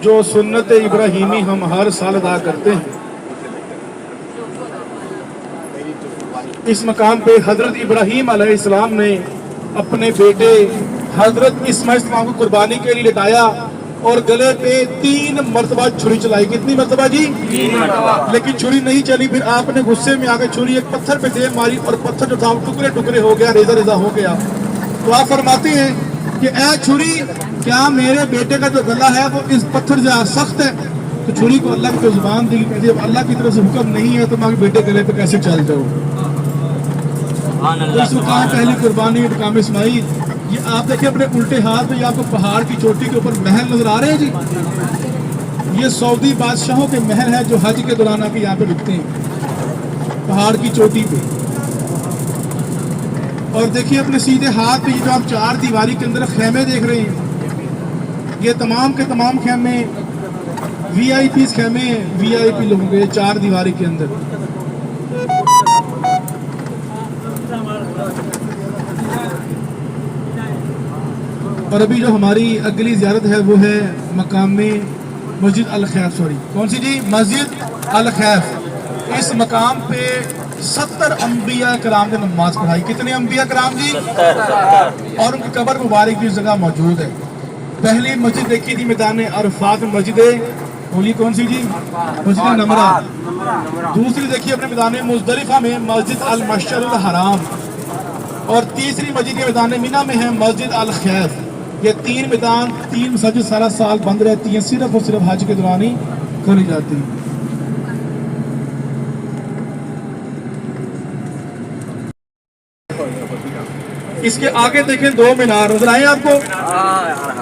जो सुन्नत इब्राहीमी हम हर साल अदा करते हैं। इस मकाम पे हजरत इब्राहीम अलैहिस्सलाम ने अपने बेटे हजरत इस्माइल को कुर्बानी के लिए लिटाया और गले पे 3 मरतबा छुरी चलाई। कितनी मरतबा जी? 3 मरतबा। लेकिन छुरी नहीं चली। फिर आपने गुस्से में आकर छुरी एक पत्थर पे दे मारी और पत्थर जो था टुकड़े टुकड़े हो गया, रेजा रेजा हो गया। तो आप फरमाते हैं कि ऐ छुरी, क्या मेरे बेटे का जो गला है वो इस पत्थर से सख्त है? तो छुरी को अल्लाह की जुबान दी, कहती है अल्लाह की तरफ से हुक्म नहीं है तो मैं बेटे गले पे कैसे चल जाऊँ। तो इस मकाम पहली कुर्बानी मकाम इस्माइल। ये आप देखिए अपने उल्टे हाथ में, आपको पहाड़ की चोटी के ऊपर महल नजर आ रहे हैं जी। ये सऊदी बादशाहों के महल है जो हज के दौरान आके यहाँ पे रुकते हैं, पहाड़ की चोटी पे। और देखिए अपने सीधे हाथ पे ये जो आप चार दीवारी के अंदर खेमे देख रहे हैं, ये तमाम के तमाम खेमे VIP खेमे VIP लोगों के, चार दीवारी के अंदर। और अभी जो हमारी अगली ज़ियारत है वो है मकाम मस्जिद अल खैफ, सॉरी कौन सी जी, मस्जिद अल खैफ। इस मकाम पे 70 अंबिया कराम ने नमाज पढ़ाई। कितने अंबिया कराम जी? 70। और उनकी कब्र मुबारक भी इस जगह मौजूद है। पहली मस्जिद देखी थी मैदान अरफात में, मस्जिद होली कौन सी जी, मस्जिद नमरा। दूसरी देखिए अपने मैदान मुजदलिफा में मस्जिद अल मशअरुल हराम। और तीसरी मस्जिद मैदान मिना में है मस्जिद अल खैफ। ये तीन मैदान, तीन मस्जिद सारा साल बंद रहती हैं, सिर्फ और सिर्फ हज के दौरान ही खोली जाती हैं। इसके आगे देखें दो मीनार नजर आए आपको,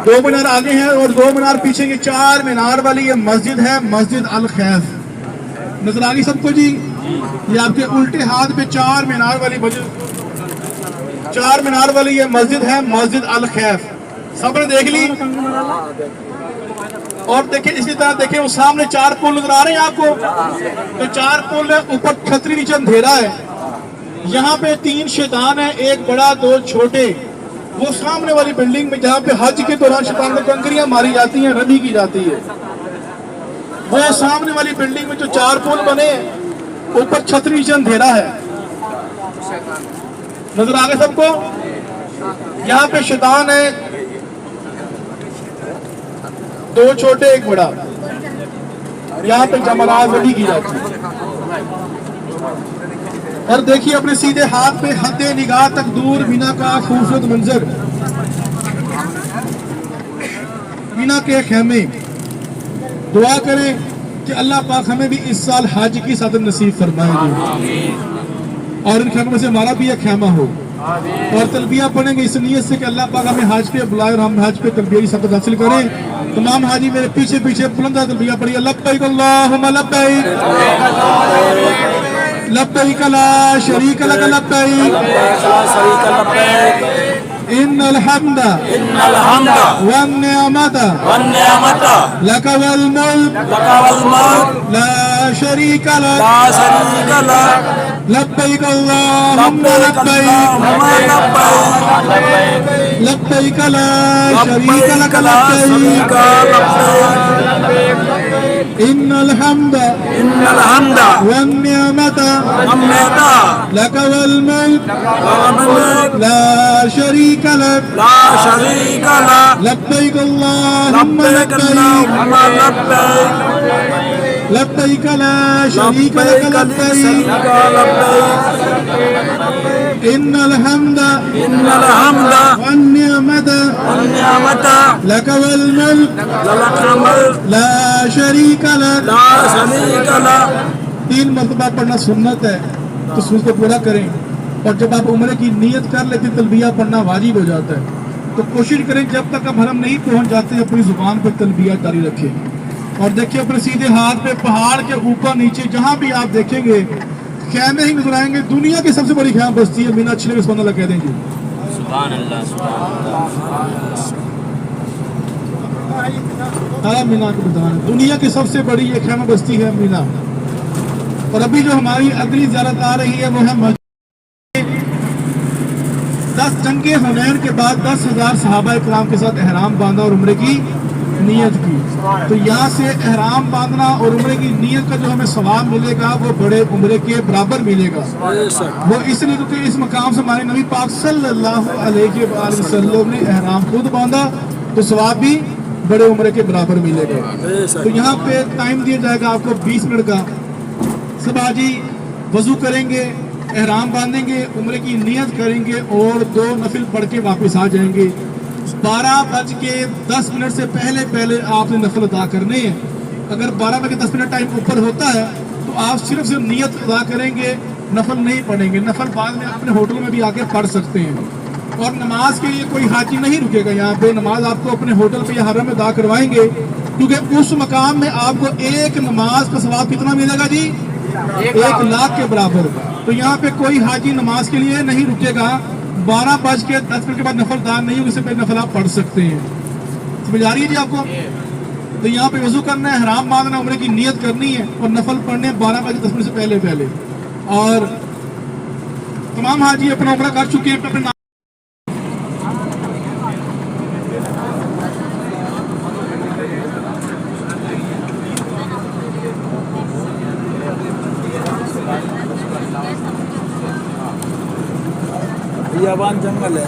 दो मीनार आगे हैं और दो मीनार पीछे की चार मीनार वाली ये मस्जिद है मस्जिद अल खैफ। नजर आ गई सबको जी? ये आपके उल्टे हाथ पे चार मीनार वाली मस्जिद, चार मीनार वाली ये मस्जिद है मस्जिद अल खैफ। सबने देख ली? और देखिए इसी तरह देखिए वो सामने चार पुल नजर आ रहे हैं आपको, तो चार पुल है, ऊपर छतरी नीचे अंधेरा है। यहाँ पे तीन शैतान है, एक बड़ा दो छोटे। वो सामने वाली बिल्डिंग में जहाँ पे हज के दौरान शैतान को कंकरियां मारी जाती हैं, रबी की जाती है, वो सामने वाली बिल्डिंग में जो चार पुल बने, ऊपर छतरी नीचे अंधेरा है। नजर आ गए सबको? यहाँ पे शैतान है, दो छोटे एक बड़ा। यहाँ पे जमरात रबी की जाती है। और देखिए अपने सीधे हाथ पे हद निगाह तक दूर मीना का खूबसूरत मंजर, मीना के खेमे। दुआ करें कि अल्लाह पाक हमें भी इस साल हज की सादत नसीब फरमाएंगे और इन खेमों से हमारा भी एक खेमा हो। और तलबिया पढ़ेंगे इस नियत से कि अल्लाह पाक हमें हज पे बुलाए और हम हज पे तलबिया की सादत हासिल करें। तमाम हाजी मेरे पीछे पीछे बुलंदा तलबिया पढ़िए, लब्बैक अल्लाहुम्मा लब्बैक, लब्बैक ला शरीक लक लब्बैक, इन्नल हम्दा वन निअमता लक वल मुल्क ला शरीक लक, लब्बैक अल्लाहुम्मा लब्बैक, लब्बैक ला शरीक लक लब्बैक, इन्नल हम्दा वन निअमता लक वल मुल्क ला शरीक लक, लब्बैक अल्लाहुम्मा लब्बैक, लब्बैक ला शरीक लक लब्बैक, इन्नल हम्दा वन निअमता लक वल मुल्क ला शरीक लक। 3 मरतबा पढ़ना सुन्नत है, तो सुन को पूरा करें। और जब आप उम्र की नियत कर लेते तलबिया पढ़ना वाजिब हो जाता है। तो कोशिश करें जब तक हम हरम नहीं पहुंच जाते अपनी जुबान पर तलबिया जारी रखें। और देखिए अपने सीधे हाथ पे पहाड़ के ऊपर नीचे जहां भी आप देखेंगे खेमे ही नजर आएंगे। दुनिया की सबसे बड़ी खेम बस्ती है मीना, अच्छे सुबहान अल्लाह कह देंगे। सुभान अल्लाह, हाँ मीना को बताना, दुनिया की सबसे बड़ी ये खेमा बस्ती है मीना। और अभी जो हमारी अगली ज़ियारत आ रही है वो है 10 जंगे हुनैन के बाद 10,000 सहाबा इकराम के साथ एहराम बांधा और उम्रे की नियत की। तो यहाँ से एहराम बांधना और उम्रे की नियत का जो हमें सवाब मिलेगा वो बड़े उम्रे के बराबर मिलेगा। वो इसलिए क्योंकि इस मकाम से हमारे नबी पाक सल्लल्लाहु अलैहि वसल्लम ने एहराम खुद बांधा, तो सवाब भी बड़े उम्रे के बराबर मिलेगा। तो यहाँ पे टाइम दिया जाएगा आपको 20 मिनट का। सब हाजी वजू करेंगे, एहराम बांधेंगे, उम्रे की नियत करेंगे और 2 नफिल पढ़ के वापस आ जाएंगे। 12:10 से पहले आपने नफल अदा करने हैं। अगर 12:10 टाइम ऊपर होता है तो आप सिर्फ नियत अदा करेंगे, नफल नहीं पढ़ेंगे। नफल बाद में अपने होटल में भी आके पढ़ सकते हैं। और नमाज के लिए कोई हाजी नहीं रुकेगा। यहाँ पे नमाज आपको अपने होटल पे या हरम में अदा करवाएंगे। क्योंकि उस मकाम में आपको एक नमाज का सवाब कितना मिलेगा जी? 1 लाख के बराबर। तो यहाँ पे कोई हाजी नमाज के लिए नहीं रुकेगा, 12:10 के बाद नफलदार नहीं होगी, इससे पहले नफल आप पढ़ सकते हैं। समझ आ रही है जी आपको? तो यहाँ पे वजू करना है, हराम मांगना, उम्र की नियत करनी है और नफल पढ़ने 12:10 से पहले। और तमाम हाजी अपना उम्र कर चुके हैं अपने बियाबान जंगल है।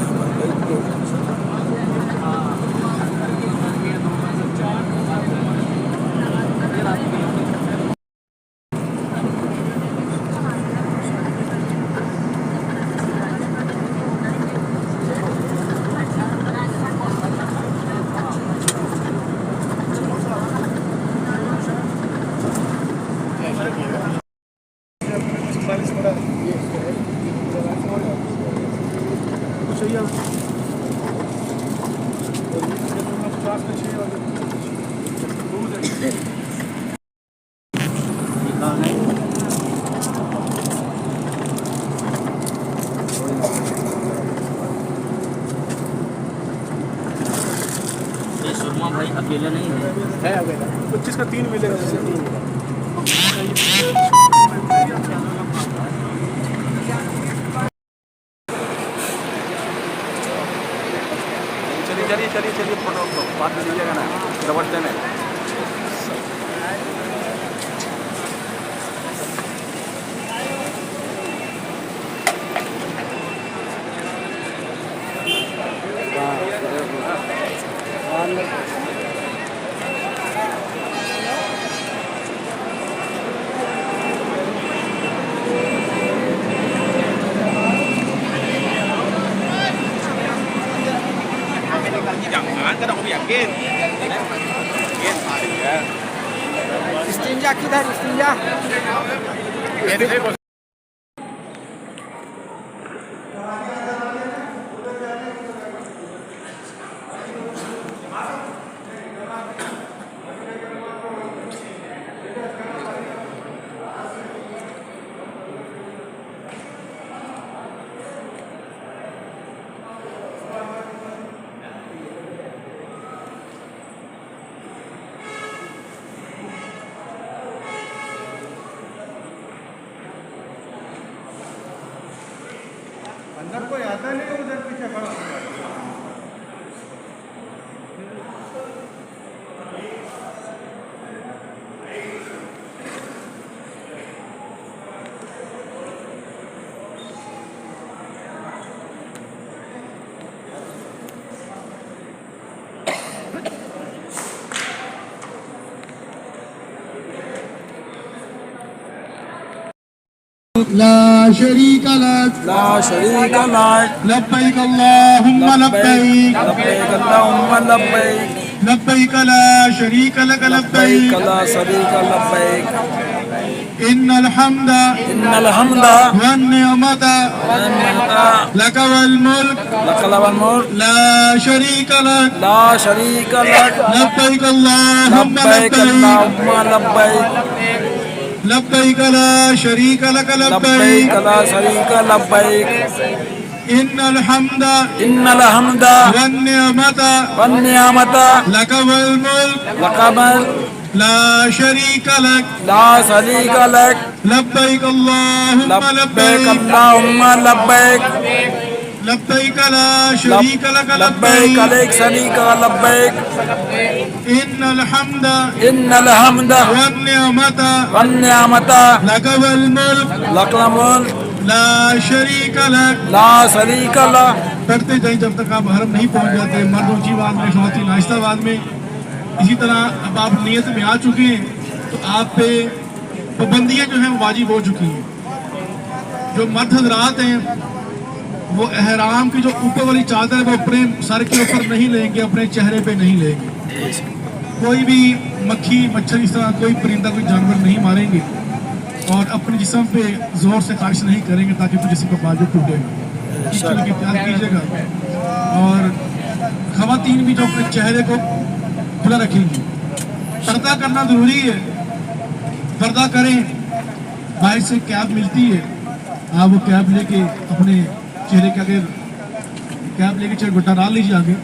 ये सुरमा भाई अकेला नहीं है, अकेला 25 का 3 मिलेगा। चलिए फोटो बात कर लीजिएगा ना, दबड़ते में। इस्तिंजा किधर? इस्तिंजा अंदर कोई आता नहीं, उधर पीछे खड़ा होता है। ला शरीक लक ला शरीक लक लब्बैक अल्लाहुम्मा लब्बैक लब्बैक अल्लाहुम्मा लब्बैक लब्बैक ला शरीक लक लब्बैक लब्बैक ला शरीक लब्बैक इन्नल हम्दा इन्नल हम्दा वन निअमता वन निअमता लक वल मुल्क लक वल मुल्क ला शरीक लक ला शरीक लक लब्बैक अल्लाहुम्मा लब्बैक लब्बैक अल्लाहुम्मा लब्बैक लब्बैक ला शरीक लक लब्बैक लब्बैक ला शरीक लब्बैक इन्नल हम्दा इन्नल हम्दा वन निअमता वन निअमता लक वल मुल्क लक वल ला शरीक लक ला शरीक लक लब्बैक अल्लाहुम्मा लब्बैक लब्बैक अल्लाहुम्मा लब्बैक लब्बैक ला शरीक लक लब्बैक लब्बैक अलैक शरीक लब्बैक इन्नल हम्दा इन्नल हम्दा वन निअमता वन निअमता लक वल मुल्क लक वल मुल्क ला शरीक लक। ला शरीक लक। करते जाएं जब तक आप हरम नहीं पहुंच जाते, मर्द ऊंची आवाज में, खवातीन आहिस्ता आवाज में। इसी तरह अब आप नियत में आ चुके हैं तो आप पे पाबंदियां जो हैं वो वाजिब हो चुकी हैं। जो मर्द हजरात हैं वो एहराम की जो ऊपर वाली चादर है वो अपने सर के ऊपर नहीं लेंगे, अपने चेहरे पे नहीं लेंगे। कोई भी मक्खी मच्छर इस तरह कोई परिंदा कोई जानवर नहीं मारेंगे और अपने जिस्म पे जोर से ख़ारिश नहीं करेंगे ताकि फिर जिस्म का बाजू टूटे। इसके लिए प्यार कीजिएगा। और खवातीन भी जो अपने चेहरे को खुला रखेंगी पर्दा करना जरूरी है, पर्दा करें। बाहर से कैप मिलती है, आप वो कैप लेके अपने चेहरे के आगे कैप लेके चरबट्टा डाल लीजिए आगे,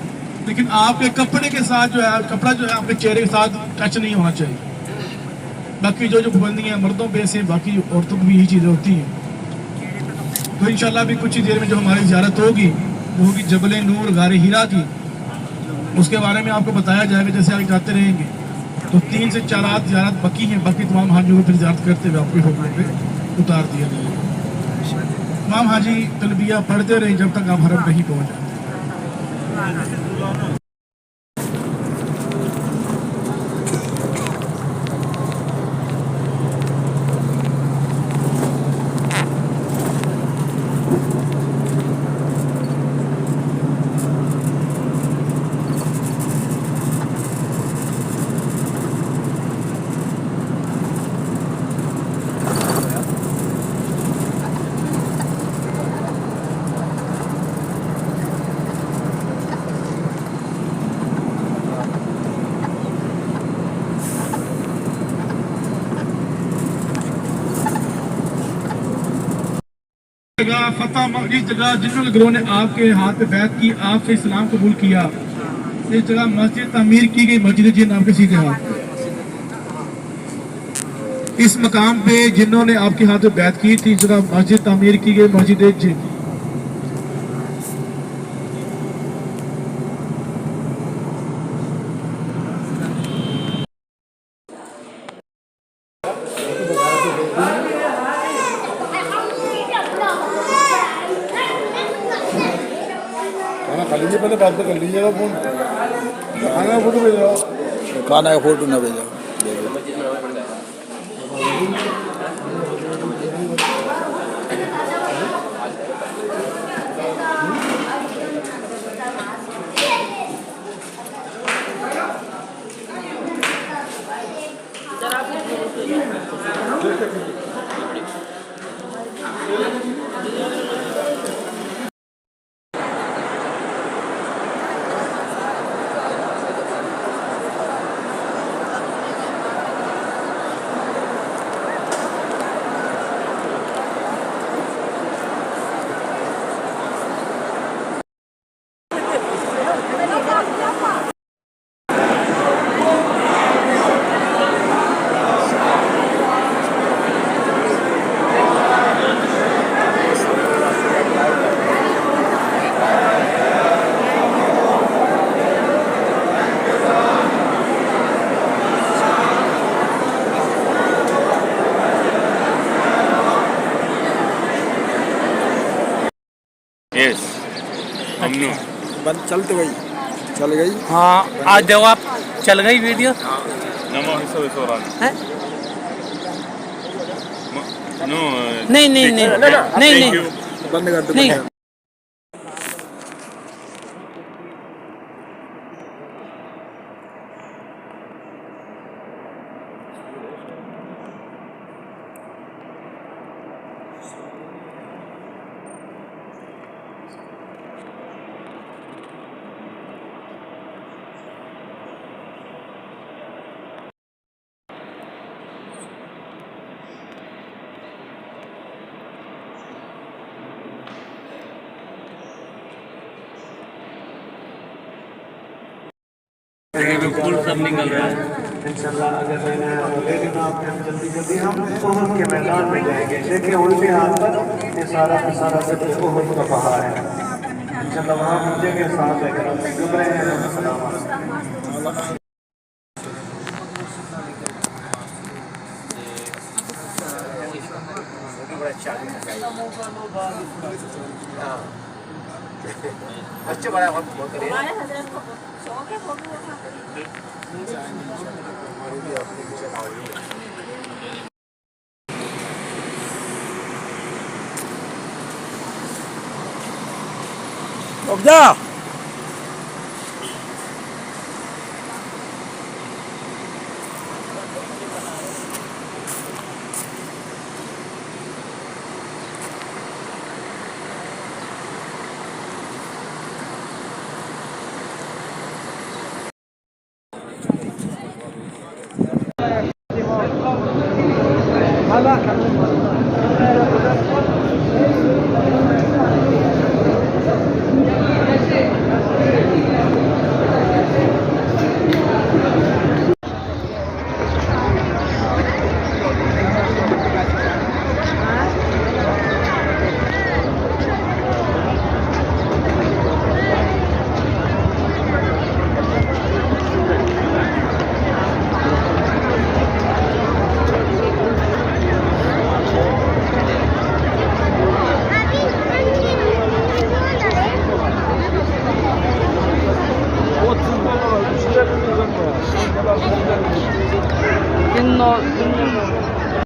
लेकिन आपके कपड़े के साथ जो है, कपड़ा जो है आपके चेहरे के साथ टच नहीं होना चाहिए। बाकी जो पाबंदियाँ मर्दों पे से, बाकी औरतों को भी यही चीज़ें होती हैं। तो इंशाल्लाह भी कुछ ही देर में जो हमारी ज़ियारत होगी वो होगी जबल नूर गारे हीरा की। उसके बारे में आपको बताया जाएगा जैसे आगे जाते रहेंगे। तो 3 से 4 रात ज़ियारत बाकी हैं, बाकी तमाम हाजियों को फिर ज़ियारत करते हुए आपके होटलों पे उतार दिया जाएगा। तमाम हाजी तलबिया पढ़ते रहे जब तक आप हरम नहीं पहुँच जाते। जगह फतेह, जिस जगह जिन लोगों ने आपके हाथ पे बैत की, आपसे इस्लाम कबूल किया, इस जगह मस्जिद तामीर की गई, मस्जिद जिन आपके सीधे हाथ पे। इस मकाम पे जिन्होंने आपके हाथ पे बैत की थी, इस जगह मस्जिद तामीर की गई, मस्जिद जिन। पहले बात तो कर लीजिएगा, फोन खाना का फोटो भेजो, खाना का फोटो ना भेजो। बंद चलते गई, चल गई। हाँ आज देखो आप, चल गई वीडियो। नहीं नहीं नहीं नहीं नहीं बंद कर दो। नहीं। बिल्कुल सब निकल रहा है इंशाल्लाह। अगर लेकिन आप जल्दी जल्दी हम ओहद के मैदान में जाएंगे। देखिए उल्टे हाथ पर ये सारा का सारा सिर्फ ओहद का पहाड़ है इंशाल्लाह। वहाँ मुझे के साथ है घबराए हैं सलाम। बच्चे बड़ा बहुत अब जा Gün